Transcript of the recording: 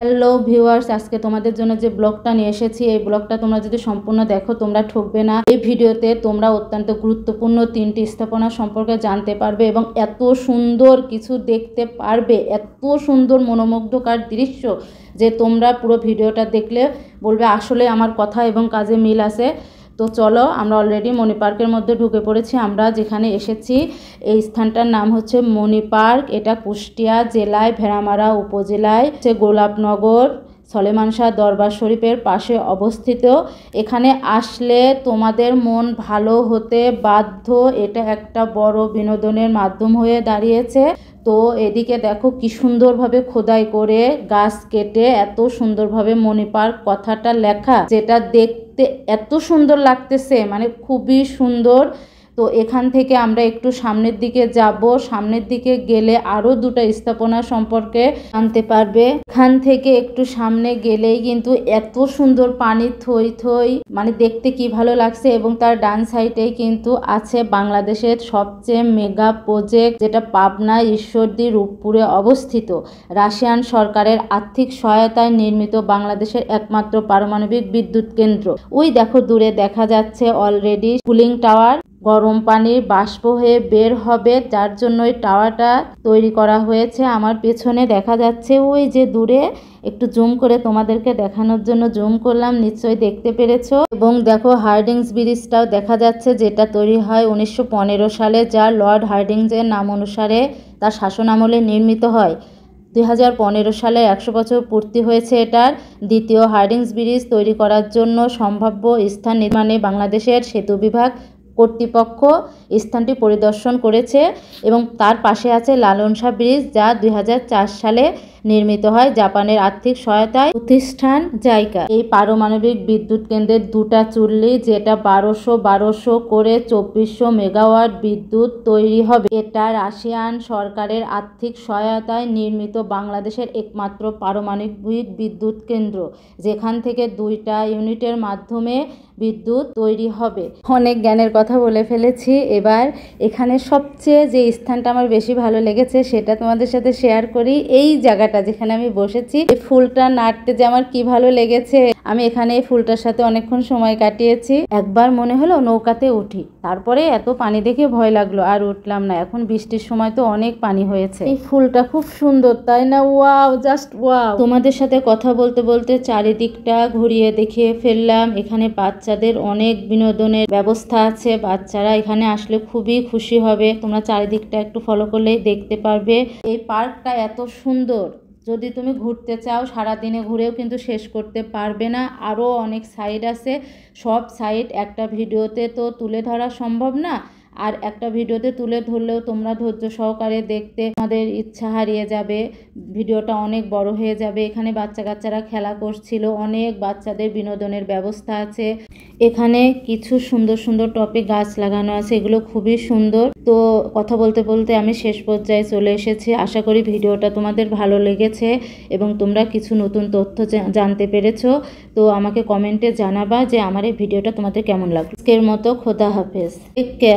Hello viewers, আজকে তোমাদের জন্য যে ব্লগটা নিয়ে এসেছি এই ব্লগটা তোমরা যদি সম্পূর্ণ দেখো তোমরা ঠকবে না। এই ভিডিওতে তোমরা অত্যন্ত গুরুত্বপূর্ণ 3টি স্থাপনা সম্পর্কে জানতে পারবে এবং এত সুন্দর কিছু দেখতে পারবে, এত সুন্দর মনোমুগ্ধকর দৃশ্য যে তোমরা পুরো ভিডিওটা দেখলে বলবে আসলে আমার কথা এবং কাজে মিল আছে। তো চলো, আমরা অলরেডি মণি পার্কের মধ্যে ঢুকে পড়েছি। আমরা যেখানে এসেছি এই স্থানটার নাম হচ্ছে মণি পার্ক। এটা কুষ্টিয়া জেলায় ভেড়ামারা উপজেলায় গোলাপনগর সলেমান শাহ দরবার শরীফের পাশে অবস্থিত। এখানে আসলে তোমাদের মন ভালো হতে বাধ্য। এটা একটা বড় বিনোদনের মাধ্যম হয়ে দাঁড়িয়েছে। তো এদিকে দেখো কি সুন্দরভাবে খোদাই করে গাছ কেটে এত সুন্দরভাবে মণি পার্ক কথাটা লেখা, যেটা দেখতে এত সুন্দর লাগতেছে, মানে খুবই সুন্দর। তো এখান থেকে আমরা একটু সামনের দিকে যাব। সামনের দিকে গেলে আরও দুটো স্থাপনা সম্পর্কে জানতে পারবে। এখান থেকে একটু সামনে গেলেই কিন্তু এত সুন্দর পানি থই থই, মানে দেখতে কি ভালো লাগছে। এবং তার ডান সাইডেই কিন্তু আছে বাংলাদেশের সবচেয়ে মেগা প্রজেক্ট, যেটা পাবনা ঈশ্বরদী রূপপুরে অবস্থিত। রাশিয়ান সরকারের আর্থিক সহায়তায় নির্মিত বাংলাদেশের একমাত্র পারমাণবিক বিদ্যুৎ কেন্দ্র। ওই দেখো দূরে দেখা যাচ্ছে অলরেডি কুলিং টাওয়ার, গরম পানির বাষ্প হয়ে বের হবে, যার জন্য ওই টাওয়ারটা তৈরি করা হয়েছে। আমার পেছনে দেখা যাচ্ছে ওই যে দূরে, একটু জুম করে তোমাদেরকে দেখানোর জন্য জুম করলাম, নিশ্চয়ই দেখতে পেরেছো। এবং দেখো হার্ডিংস ব্রিজটাও দেখা যাচ্ছে, যেটা তৈরি হয় 1915 সালে, যা লর্ড হার্ডিংসের নাম অনুসারে তার শাসন আমলে নির্মিত হয়। 2015 সালে 100 বছর পূর্তি হয়েছে এটার। দ্বিতীয় হার্ডিংস ব্রিজ তৈরি করার জন্য সম্ভাব্য স্থান নির্মাণে বাংলাদেশের সেতু বিভাগ কর্তৃপক্ষ স্থানটি পরিদর্শন করেছে। এবং তার পাশে আছে লালন শাহ ব্রিজ, যা 2004 সালে নির্মিত হয় জাপানের আর্থিক সহায়তায় প্রতিষ্ঠান জাইকা। এই পারমাণবিক বিদ্যুৎ কেন্দ্রের দুটা চুল্লি, যেটা 1200 করে 2400 মেগাওয়াট বিদ্যুৎ তৈরি হবে। এটা রাশিয়ান সরকারের আর্থিক সহায়তায় নির্মিত বাংলাদেশের একমাত্র পারমাণবিক বিদ্যুৎ কেন্দ্র, যেখান থেকে 2টা ইউনিটের মাধ্যমে বিদ্যুৎ তৈরি হবে। অনেক জ্ঞানের কথা বলে ফেলেছি। এবার এখানে সবচেয়ে যে স্থানটা আমার বেশি ভালো লেগেছে সেটা তোমাদের সাথে শেয়ার করি। এই জায়গাটা যেখানে আমি বসেছি, এই ফুলটা নাড়তে যে আমার কি ভালো লেগেছে। আমি এখানে এই ফুলটার সাথে অনেকক্ষণ সময় কাটিয়েছি। একবার মনে হলো নৌকাতে উঠি, তারপরে এত পানি দেখে ভয় লাগলো, আর উঠলাম না। এখন বৃষ্টির সময় তো অনেক পানি হয়েছে। এই ফুলটা খুব সুন্দর, তাই না? Wow, just wow. তোমাদের সাথে কথা বলতে বলতে চারিদিকটা ঘুরিয়ে দেখিয়ে ফেললাম। এখানে বাচ্চাদের অনেক বিনোদনের ব্যবস্থা আছে, বাচ্চারা এখানে আসলে খুবই খুশি হবে। তোমরা চারিদিকটা একটু ফলো করলেই দেখতে পারবে। এই পার্কটা এত সুন্দর, যদি তুমি ঘুরতে চাও সারাদিনে ঘুরেও কিন্তু শেষ করতে পারবে না। আরও অনেক সাইড আছে, সব সাইড একটা ভিডিওতে তো তুলে ধরা সম্ভব না, আর একটা ভিডিওতে তুলে ধরলেও তোমরা ধৈর্য সহকারে দেখতে তোমাদের ইচ্ছা হারিয়ে যাবে, ভিডিওটা অনেক বড় হয়ে যাবে। এখানে বাচ্চা কাচ্চারা খেলা করছিল, অনেক বাচ্চাদের বিনোদনের ব্যবস্থা আছে। এখানে কিছু সুন্দর সুন্দর টবে গাছ লাগানো আছে, এগুলো খুবই সুন্দর। তো কথা বলতে বলতে আমি শেষ পর্যায়ে চলে এসেছি। আশা করি ভিডিওটা তোমাদের ভালো লেগেছে এবং তোমরা কিছু নতুন তথ্য জানতে পেরেছো। তো আমাকে কমেন্টে জানাবা যে আমার এই ভিডিওটা তোমাদের কেমন লাগলো। আজকের মতো খোদা হাফেজ, টেক কেয়ার।